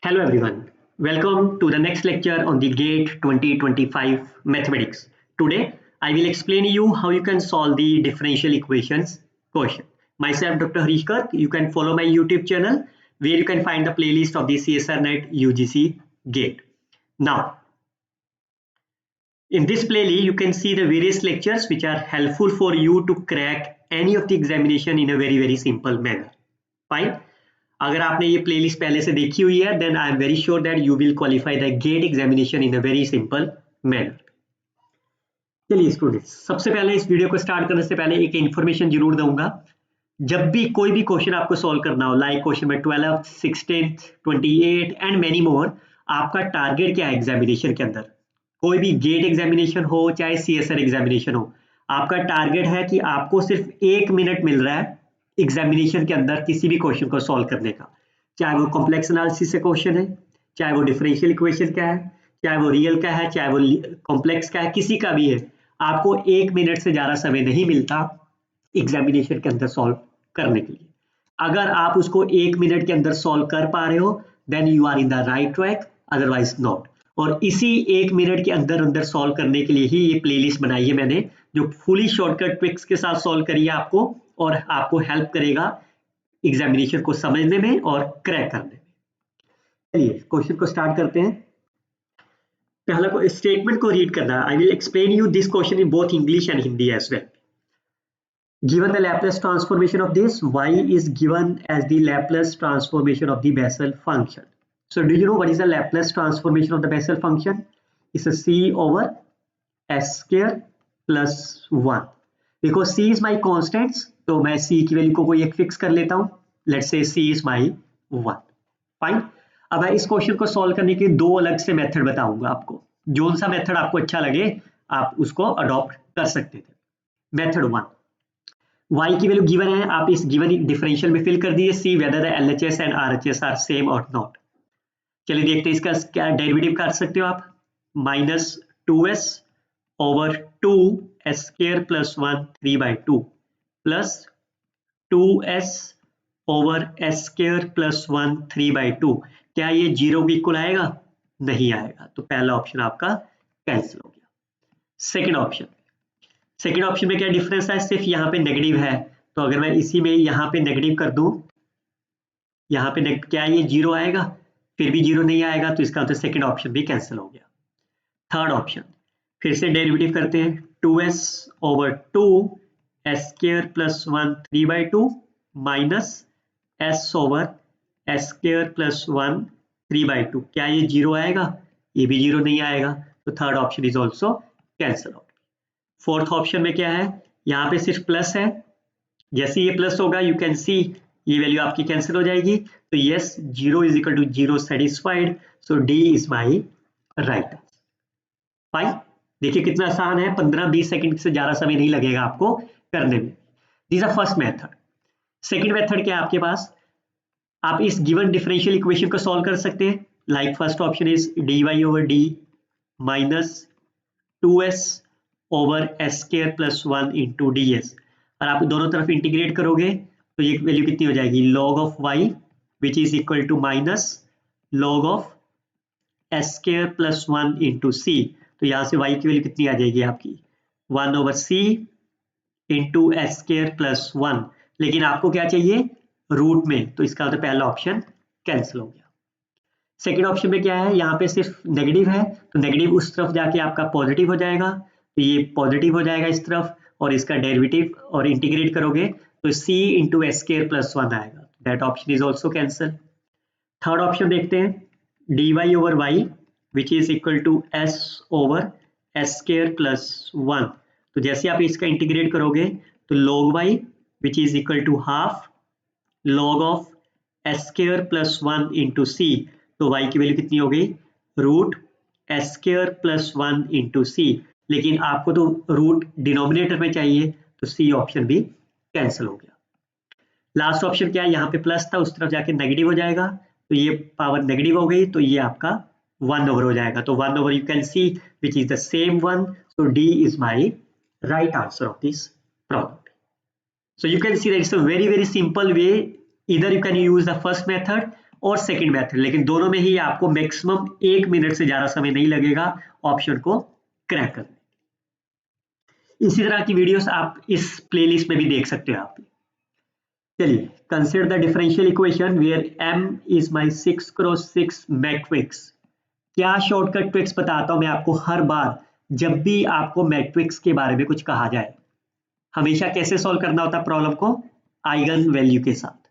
Hello everyone. Welcome to the next lecture on the GATE 2025 Mathematics. Today I will explain you how you can solve the differential equations question. Myself Dr. Harish Kark. You can follow my YouTube channel where you can find the playlist of the CSRNet UGC GATE. Now in this playlist you can see the various lectures which are helpful for you to crack any of the examination in a very simple manner. Fine. अगर आपने ये playlist पहले से देखी हुई है then I am very sure that you will qualify the GATE examination in a very simple manner. चलिए students, सबसे पहले इस वीडियो को स्टार्ट करने से पहले एक इन्फॉर्मेशन जरूर दूंगा। जब भी कोई भी क्वेश्चन आपको सॉल्व करना हो, लाइक क्वेश्चन में 12th, 16th, 28 and many more, आपका टारगेट क्या है एग्जामिनेशन के अंदर? कोई भी गेट एग्जामिनेशन हो चाहे CSR एग्जामिनेशन हो, आपका टारगेट है कि आपको सिर्फ 1 मिनट मिल रहा है एग्जामिनेशन के अंदर किसी भी क्वेश्चन को सॉल्व करने का। चाहे वो कॉम्प्लेक्स एनालिसिस से क्वेश्चन है, चाहे वो डिफरेंशियल इक्वेशन का है, चाहे वो रियल का है, चाहे वो कॉम्प्लेक्स का है, किसी का भी है, आपको 1 मिनट से ज्यादा समय नहीं मिलता एग्जामिनेशन के अंदर सॉल्व करने के लिए। अगर आप उसको 1 मिनट के अंदर सॉल्व कर पा रहे हो then you are in the right track, otherwise not. और इसी 1 मिनट के अंदर सॉल्व करने के लिए ही ये प्लेलिस्ट बनाई है मैंने, जो फुली शॉर्टकट ट्रिक्स के साथ सॉल्व करिए आपको और आपको हेल्प करेगा एग्जामिनेशन को समझने में और क्रैक करने में। चलिए क्वेश्चन को स्टार्ट करते हैं। पहला स्टेटमेंट को रीड करना। I will explain you this question in both English and Hindi as well. Given the Laplace transformation of this, y is given as the Laplace transformation of the Bessel function. So do you know what is the Laplace transformation of the Bessel function? It's a c over s square plus 1. Because c is my constants, तो मैं c की value को कोई एक fix कर लेता हूं। Let's say c is my 1. Fine. अब मैं इस क्वेश्चन को सॉल्व करने के दो अलग से मेथड बताऊंगा आपको। जो सा मेथड आपको अच्छा लगे आप उसको अडॉप्ट कर सकते थे। मेथड 1, y की वैल्यू गिवन है, आप इस गिवन डिफरेंशियल में फिल कर दीजिए see whether the LHS and RHS are same or not. चलिए देखते हैं इसका क्या डेरिवेटिव कर सकते हो आप। -2s over 2s square plus 1 3/2 plus 2s over s square plus 1 3/2। क्या ये 0 के इक्वल आएगा? नहीं आएगा, तो पहला ऑप्शन आपका कैंसिल हो गया। सेकंड ऑप्शन में क्या डिफरेंस है? सिर्फ यहाँ पे नेगेटिव है, तो अगर मैं इसी में यहाँ पे नेगेटिव कर दूं, यहाँ पे क्या ये 0 आएगा? फिर भी 0 नहीं आएगा, तो इसका मतलब सेकंड ऑप्शन भी कैंसिल हो गया। थर्ड ऑप्शन, फिर से डेरिवेटिव करते हैं। 2s over 2 s square plus 1 3/2 minus s over s square plus 1 3/2। क्या ये 0 आएगा? ये भी 0 नहीं आएगा, तो third option is also cancel out. Fourth option में क्या है? यहाँ पे सिर्फ प्लस है, जैसे ये प्लस होगा यू कैन सी ये वैल्यू आपकी कैंसिल हो जाएगी, तो yes 0 is equal to 0 satisfied, so D is my right answer. Fine. देखिए कितना आसान है, 15-20 सेकंड से ज्यादा समय नहीं लगेगा आपको करने में। This is first method. Second method क्या है आपके पास? आप इस गिवन डिफरेंशियल इक्वेशन को सॉल्व कर सकते हैं। Like first option is dy over d minus 2s over s square plus 1 into ds। और आप दोनों तरफ इंटीग्रेट करोगे तो ये वैल्यू कितनी हो जाएगी? log of y which is equal to minus log of s square plus 1 into c। तो यहां से y की वैल्यू कितनी आ जाएगी आपकी? 1 over c into s square plus 1। लेकिन आपको क्या चाहिए? रूट में, तो इसका मतलब पहला ऑप्शन कैंसिल हो गया। सेकंड ऑप्शन में क्या है? यहाँ पे सिर्फ नेगेटिव है, तो नेगेटिव उस तरफ जाके आपका पॉजिटिव हो जाएगा, तो ये पॉजिटिव हो जाएगा इस तरफ, और इसका डेरिवेटिव और इंटीग्रेट करोगे तो c into s square plus 1 आएगा। That option is also cancel. Third option देखते हैं, dy over y which is equal to s over s square plus 1। तो जैसे आप इसका इंटीग्रेट करोगे तो log y which is equal to half log of s square plus 1 into c। तो y की वैल्यू कितनी हो गई? Root s square plus 1 into c। लेकिन आपको तो रूट डिनोमिनेटर में चाहिए, तो c ऑप्शन भी कैंसिल हो गया। लास्ट ऑप्शन क्या है? यहाँ पे प्लस था, उस तरफ जाके नेगेटिव हो जाएगा, तो ये पावर नेगेटिव हो गई, तो ये आपका 1 ओवर हो जाएगा। तो 1 over you can see which is the same 1, so D is my right answer of this problem. So you can see that it's a very simple way. Either you can use the first method और second method, लेकिन दोनों में ही आपको maximum 1 minute से ज्यादा समय नहीं लगेगा ऑप्शन को क्रैक करने। इसी तरह की वीडियोस आप इस प्लेलिस्ट में भी देख सकते हो आप। चलिए, consider the differential equation where m is my 6x6 matrix. क्या शॉर्टकट ट्रिक्स बताता हूं मैं आपको हर बार जब भी आपको मैट्रिक्स के बारे में कुछ कहा जाए। हमेशा कैसे सॉल्व करना होता है प्रॉब्लम को? आइगन वैल्यू के साथ।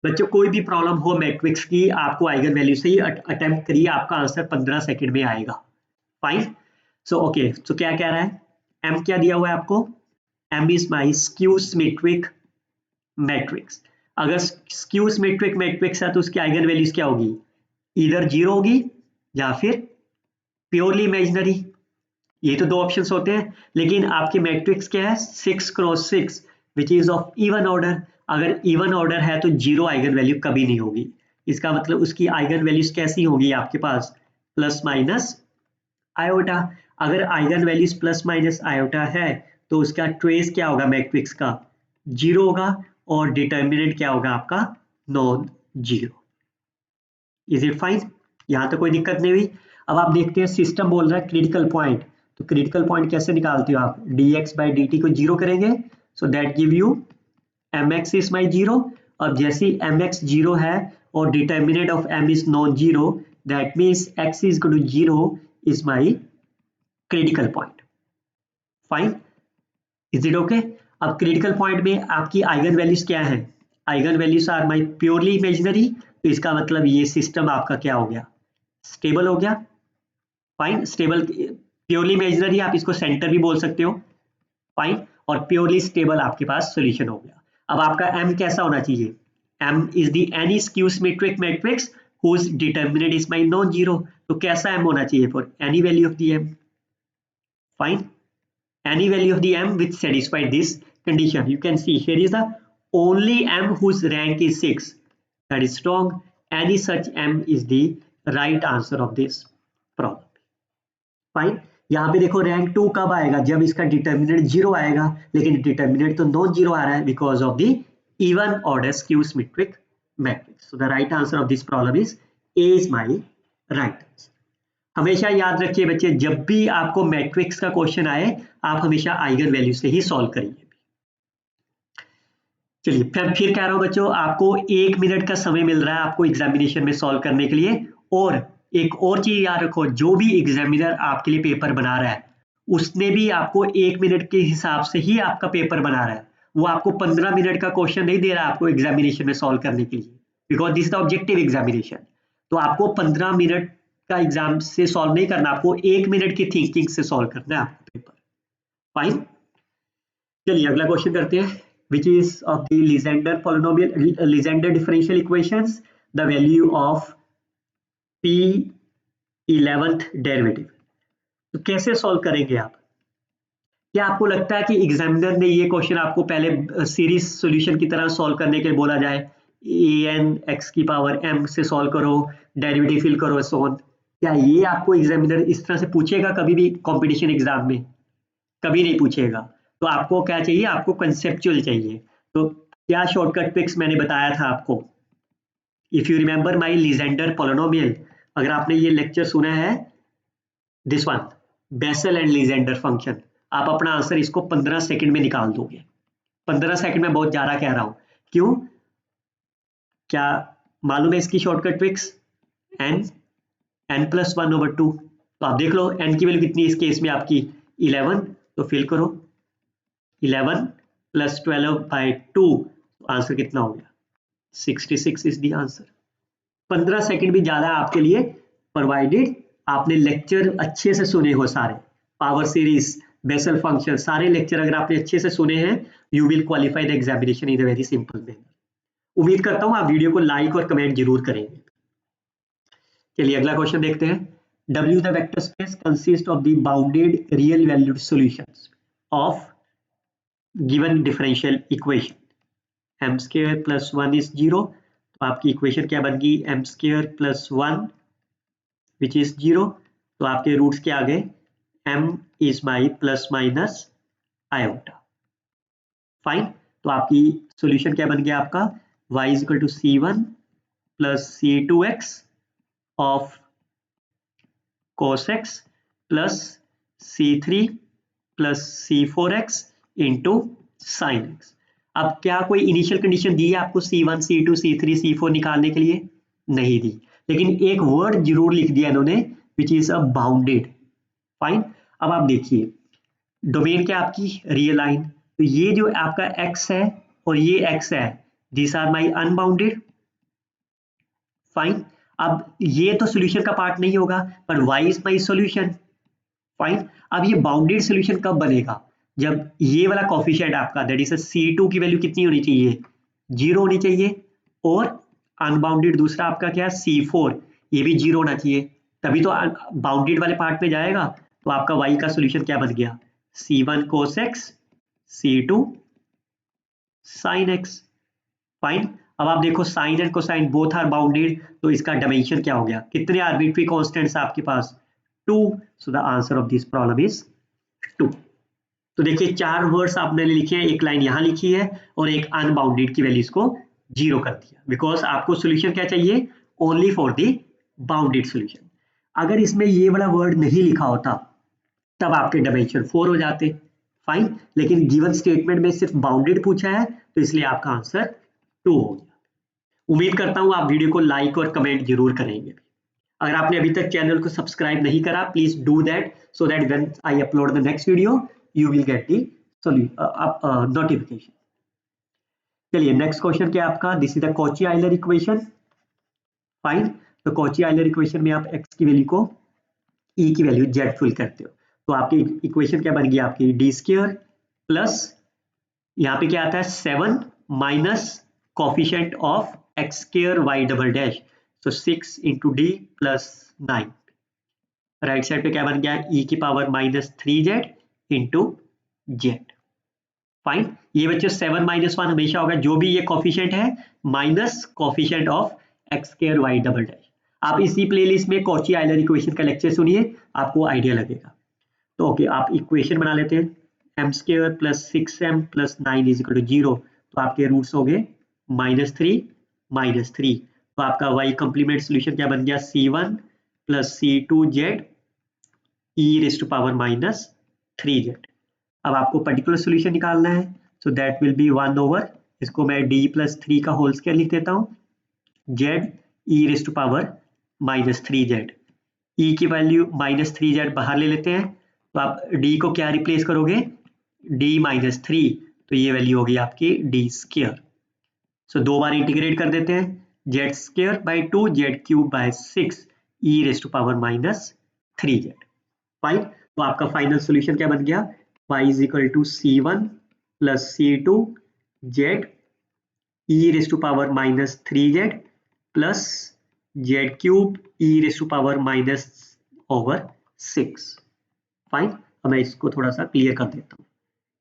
बच्चों, कोई भी प्रॉब्लम हो मैट्रिक्स की, आपको आइगन वैल्यू से ही अटेम्प्ट करिए, आपका आंसर 15 सेकंड में आएगा। फाइन। सो ओके, सो क्या कह रहा है? m क्या दिया हुआ है आपको? m is my skew symmetric matrix. अगर स्क्यू सिमेट्रिक मैट्रिक्स है तो उसकी आइगन वैल्यूज क्या होगी? इधर 0 होगी या फिर प्योरली इमेजिनरी। ये तो दो ऑप्शंस होते हैं, लेकिन आपकी मैट्रिक्स क्या है? 6x6 which is of even order. अगर इवन ऑर्डर है तो 0 आइगन वैल्यू कभी नहीं होगी। इसका मतलब उसकी आइगन वैल्यूज कैसी होगी आपके पास? Plus minus iota. अगर eigen values plus minus iota है तो उसका ट्रेस क्या होगा मैट्रिक्स का? 0 होगा, और डिटर्मिनेंट क्या होगा आपका? Non zero. Is it fine? यहां तक कोई दिक्कत नहीं हुई। अब आप देखते हैं सिस्टम बोल रहा है क्रिटिकल पॉइंट। तो क्रिटिकल पॉइंट कैसे निकालते हो आप? dx/dt को 0 करेंगे, so that give you mx is my 0। अब जैसे ही mx 0 है और determinant of m is non zero, that means x is equal to 0 is my critical point. Fine, is it okay? अब क्रिटिकल पॉइंट में आपकी आइगन वैल्यूज क्या है? Eigen values are my purely imaginary. तो इसका मतलब ये सिस्टम आपका क्या हो गया? स्टेबल हो गया। फाइन, स्टेबल प्योरली इमेजिनरी, आप इसको सेंटर भी बोल सकते हो। फाइन, और प्योरली स्टेबल आपके पास सॉल्यूशन हो गया। अब आपका m कैसा होना चाहिए? m is the any skew symmetric matrix whose determinant is my non-zero। तो कैसा m होना चाहिए? For any value of the m। Fine, any value of the m which satisfy this condition. You can see here is the only m whose rank is 6. That is wrong. Any such m is the right answer of this problem. Fine. यहाँ पे देखो rank 2 कब आएगा? जब इसका determinant 0 आएगा, लेकिन determinant तो नॉन जीरो आ रहा है because of the even order skew symmetric matrix. So the right answer of this problem is a is my right answer. हमेशा याद रखिए बच्चे, जब भी आपको मैट्रिक्स का क्वेश्चन आए, आप हमेशा आइगन वैल्यू से ही सॉल्व करिए। चलिए, फिर कह रहा हूं बच्चों, आपको 1 मिनट का समय मिल रहा है आपको एग्जामिनेशन में सॉल्व करने के लिए। और एक और चीज याद रखो, जो भी एग्जामिनर आपके लिए पेपर बना रहा है, उसने भी आपको 1 मिनट के हिसाब से ही आपका पेपर बना रहा है। वो आपको 15 मिनट का क्वेश्चन नहीं दे रहा है आपको एग्जामिनेशन में सॉल्व करने के लिए, because this is the objective examination. तो आपको 15 मिनट का एग्जाम से सॉल्व नहीं करना, आपको 1 मिनट की थिंकिंग से सॉल्व करना है आपका पेपर। फाइन, चलिए अगला क्वेश्चन करते हैं। Which is of the Legender polynomial, Legender differential equations the value of p 11th derivative. तो कैसे सॉल्व करेंगे आप? क्या आपको लगता है कि एग्जामिनर ने ये क्वेश्चन आपको पहले सीरीज सॉल्यूशन की तरह सॉल्व करने के लिए बोला जाए, an x की पावर m से सॉल्व करो, डेरिवेटिव फिल करो, सो ऑन? क्या ये आपको एग्जामिनर इस तरह से पूछेगा कभी भी कंपटीशन एग्जाम में? कभी नहीं पूछेगा। तो आपको क्या चाहिए? आपको कंसेप्चुअल चाहिए। तो क्या शॉर्टकट ट्रिक्स मैंने बताया था आपको? If you remember my Legendre polynomial, अगर आपने ये लेक्चर सुना है, this one, Bessel and Legendre function, आप अपना आंसर इसको 15 सेकंड में निकाल दोगे। 15 सेकंड में बहुत ज्यादा कह रहा हूं, क्यों? क्या मालूम है इसकी शॉर्टकट ट्रिक्स? n+1/2। तो आप देख लो n की वैल्यू कितनी है इस केस में आपकी? 11। तो फिल करो 11 + 12/2, आंसर कितना हो गया? 66 इज द आंसर। 15 सेकंड भी ज्यादा आपके लिए, प्रोवाइडेड आपने लेक्चर अच्छे से सुने हो सारे, पावर सीरीज, बेसल फंक्शन, सारे लेक्चर अगर आपने अच्छे से सुने हैं, you will qualify the examination in a very simple manner. उम्मीद करता हूं आप वीडियो को लाइक और कमेंट जरूर करेंगे। चलिए अगला क्वेश्चन देखते हैं। W the vector space consists of the bounded real valued solutions of given differential equation। m² + 1 is 0। तो आपकी इक्वेशन क्या बन गई? m² + 1 which is 0। तो आपके रूट्स क्या आ गए? m is my plus minus iota. Fine, तो आपकी सॉल्यूशन क्या बन गया आपका? y = c1 plus C2x of cos x plus C3 plus C4x into sine x। अब क्या कोई इनिशियल कंडीशन दी है आपको C1 C2 C3 C4 निकालने के लिए? नहीं दी, लेकिन एक वर्ड जरूर लिख दिया इन्होंने which is a bounded. Fine. अब आप देखिए डोमेन क्या आपकी रियल लाइन, तो ये जो आपका x है और ये x है, this are my unbounded. Fine. अब ये तो सॉल्यूशन का पार्ट नहीं होगा, पर y is my solution. Fine. अब ये बाउंडेड सॉल्यूशन कब बनेगा? जब ये वाला कोफिशिएंट आपका दैट इज C2 की वैल्यू कितनी होनी चाहिए? 0 होनी चाहिए, और अनबाउंडेड दूसरा आपका क्या है C4, ये भी 0 होना चाहिए, तभी तो बाउंडेड वाले पार्ट में जाएगा। तो आपका y का सॉल्यूशन क्या बन गया? C1 cos x C2 sin x। Fine. अब आप देखो sine and cosine both are bounded, तो इसका डायमेंशन क्या हो गया? कितने आर्बिट्री कांस्टेंट्स आपके पास? 2। So the answer of this problem is 2। तो देखिए 4 वर्ड्स आपने लिखे हैं, एक लाइन यहां लिखी है और एक अनबाउंडेड की वैल्यूज को 0 कर दिया, बिकॉज आपको सॉल्यूशन क्या चाहिए? Only for the bounded solution. अगर इसमें ये वाला वर्ड नहीं लिखा होता तब आपके डायमेंशन 4 हो जाते। फाइन। लेकिन गिवन स्टेटमेंट में सिर्फ बाउंडेड पूछा है, तो इसलिए आपका आंसर 2 हो गया। उम्मीद करता हूं आप वीडियो को लाइक और कमेंट जरूर करेंगे। अगर आपने अभी तक चैनल को सब्सक्राइब नहीं करा, please do that so that when I upload the next video you will get the notification. चलिए नेक्स्ट क्वेश्चन क्या आपका? This is the Cauchy Euler equation. Fine. तो कॉची आइलर इक्वेशन में आप x की वैल्यू को e की value z fill करते हो, तो आपकी इक्वेशन क्या बन गई? आपकी d स्क्वायर प्लस यहाँ पे क्या आता है 7 minus coefficient of x square y double dash, तो 6 into D plus 9। Right side पे क्या बन गया? e की power minus 3z into Z. Fine. ये बच्चों 7 माइनस 1 हमेशा होगा, जो भी ये कोफिशिएंट है minus coefficient of x square y double dash. आप इसी प्लेलिस्ट में कॉची आइलर इक्वेशन का लेक्चर सुनिए, आपको आइडिया लगेगा। तो ओके, आप इक्वेशन बना लेते हैं। M square plus 6m plus 9 is equal to 0, तो आपके रूट्स हो गए -3 तो आपका y कंप्लीमेंट सोल्यूशन क्या बन गया? C1 plus C2z e raise to power -3z। अब आपको पर्टिकुलर सोल्यूशन निकालना है, so that will be 1 over, इसको मैं d प्लस 3 का होल स्क्वायर लिख देता हूँ, z e raise to power -3z। e की वैल्यू -3z बाहर ले लेते हैं, तो आप d को क्या रिप्लेस करोगे? d -3, तो ये वैल्यू होगी आपकी d स्क्वायर। सो 2 बार इंटीग्रेट कर देते हैं, z square by 2 z cube by 6 e raise to power -3z। Fine. तो आपका फाइनल सोल्यूशन क्या बन गया? y is equal to C1 plus C2 z e raise to power -3z plus z cube e raise to power -6। Fine. अब मैं इसको थोड़ा सा क्लियर कर देता हूँ।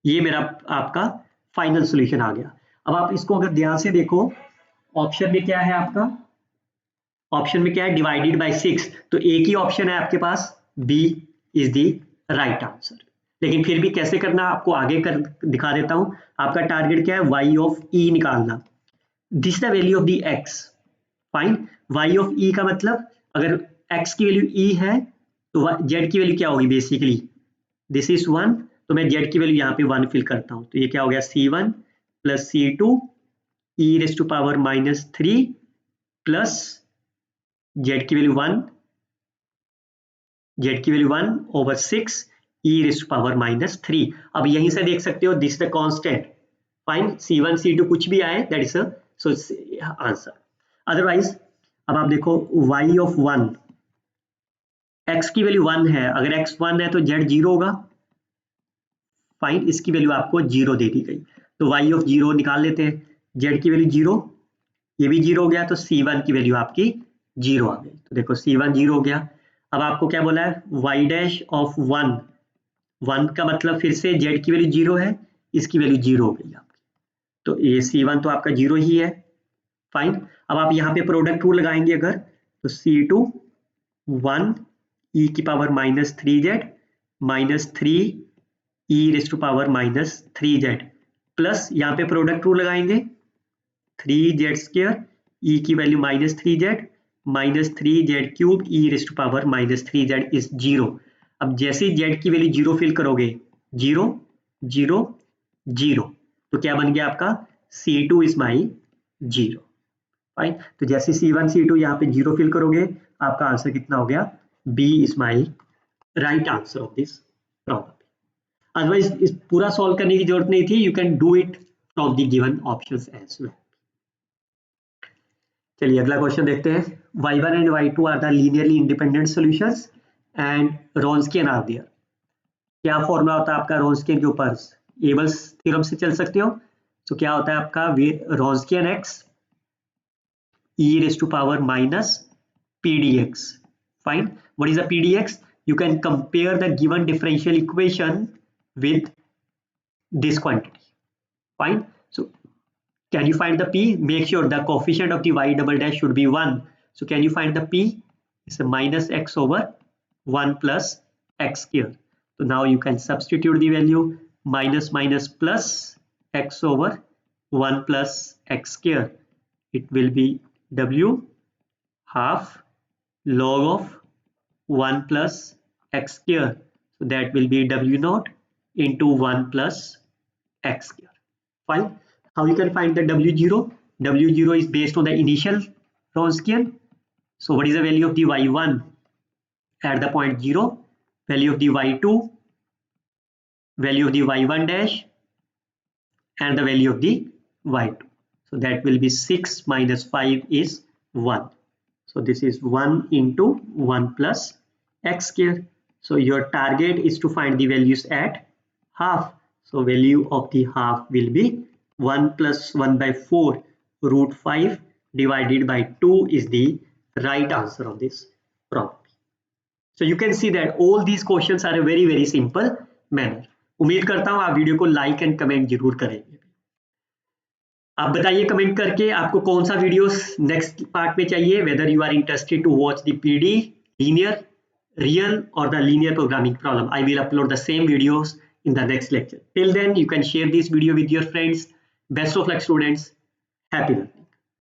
ये मेरा आपका फाइनल सॉल्यूशन आ गया। अब आप इसको अगर ध्यान से देखो, ऑप्शन में क्या है आपका? ऑप्शन में क्या है? डिवाइडेड बाय 6, तो एक ही ऑप्शन है आपके पास, B is the right answer. लेकिन फिर भी कैसे करना आपको आगे कर दिखा देता हूं। आपका टारगेट क्या है? y ऑफ e निकालना। This the value of the x। Fine. y of e का मतलब अगर x की वैल्यू e है तो z की वैल्यू क्या होगी? बेसिकली दिस इज 1, तो मैं z की वैल्यू यहाँ पे 1 फिल करता हूँ, तो ये क्या हो गया? C1 plus C2 e raise to power -3 plus z की value 1 over 6 e raise to power -3। अब यहीं से देख सकते हो this the constant. Fine. C1 C2 कुछ भी आए that is so answer. Otherwise अब आप देखो y ऑफ 1, x की वैल्यू 1 है, अगर x 1 है तो z 0 होगा। फाइन। इसकी वैल्यू आपको 0 दे दी गई, तो y ऑफ 0 निकाल लेते हैं, z की वैल्यू 0, ये भी 0 हो गया, तो C1 की वैल्यू आपकी 0 आ गई। तो देखो C1 0 हो गया। अब आपको क्या बोला है? y डैश ऑफ 1 का मतलब फिर से z की वैल्यू 0 है, इसकी वैल्यू 0 हो गई आपकी, तो ये C1 तो आपका 0 ही है। फाइन। अब आप यहाँ पे प्रोडक्ट रूल लगाएंगे अगर, तो C2 1 e की power -3z -3 e raise to power -3z plus यहाँ पे प्रोडक्ट रूल लगाएंगे 3z स्क्वायर ई की value -3z e raise to power -3z is 0। अब जैसे ही z की वैल्यू 0 फिल करोगे 0 0 0 तो क्या बन गया आपका C2 इज माई 0। फाइन, तो जैसे C1 C2 यहाँ पे 0 फिल करोगे आपका आंसर कितना हो गया B is my right answer of this problem. Otherwise इस पूरा सॉल्व करने की जरूरत नहीं थी, you can do it from the given options as well. चलिए अगला क्वेश्चन देखते हैं। y1 and y2 are the linearly independent solutions and Wronskian are there. क्या फॉर्मूला होता है आपका रॉन्स्कियन के ऊपर? एबल्स थ्योरम से चल सकते हो। तो क्या होता है आपका रॉन्स्कियन x e raised to power minus pdx. Fine. What is a pdx? You can compare the given differential equation with this quantity. Fine. So can you find the p? Make sure the coefficient of the y double dash should be 1. So can you find the p? It's a minus x over 1 plus x square. So now you can substitute the value minus minus plus x over 1 plus x square. It will be w half log of 1 plus x square. So that will be w naught into 1 plus x square. Fine. How you can find the w0? W0 is based on the initial Wronskian. So what is the value of the y1 at the point 0? Value of the y2, value of the y1 dash, and the value of the y2. So that will be 6 minus 5 is 1. So this is 1 into 1 plus x square. So your target is to find the values at half. So value of the half will be 1 plus 1 by 4 root 5 divided by 2 is the right answer of this problem. So you can see that all these questions are a very simple manner. उम्मीद करता हूँ आप video को like and comment जरूर करेंगे। आप बताइए comment करके आपको कौन सा वीडियोस नेक्स्ट पार्ट में चाहिए, whether you are interested to watch the PD, linear, real और the linear programming problem. I will upload the same videos in the next lecture. Till then, you can share this video with your friends. Best of luck, students. Happy learning.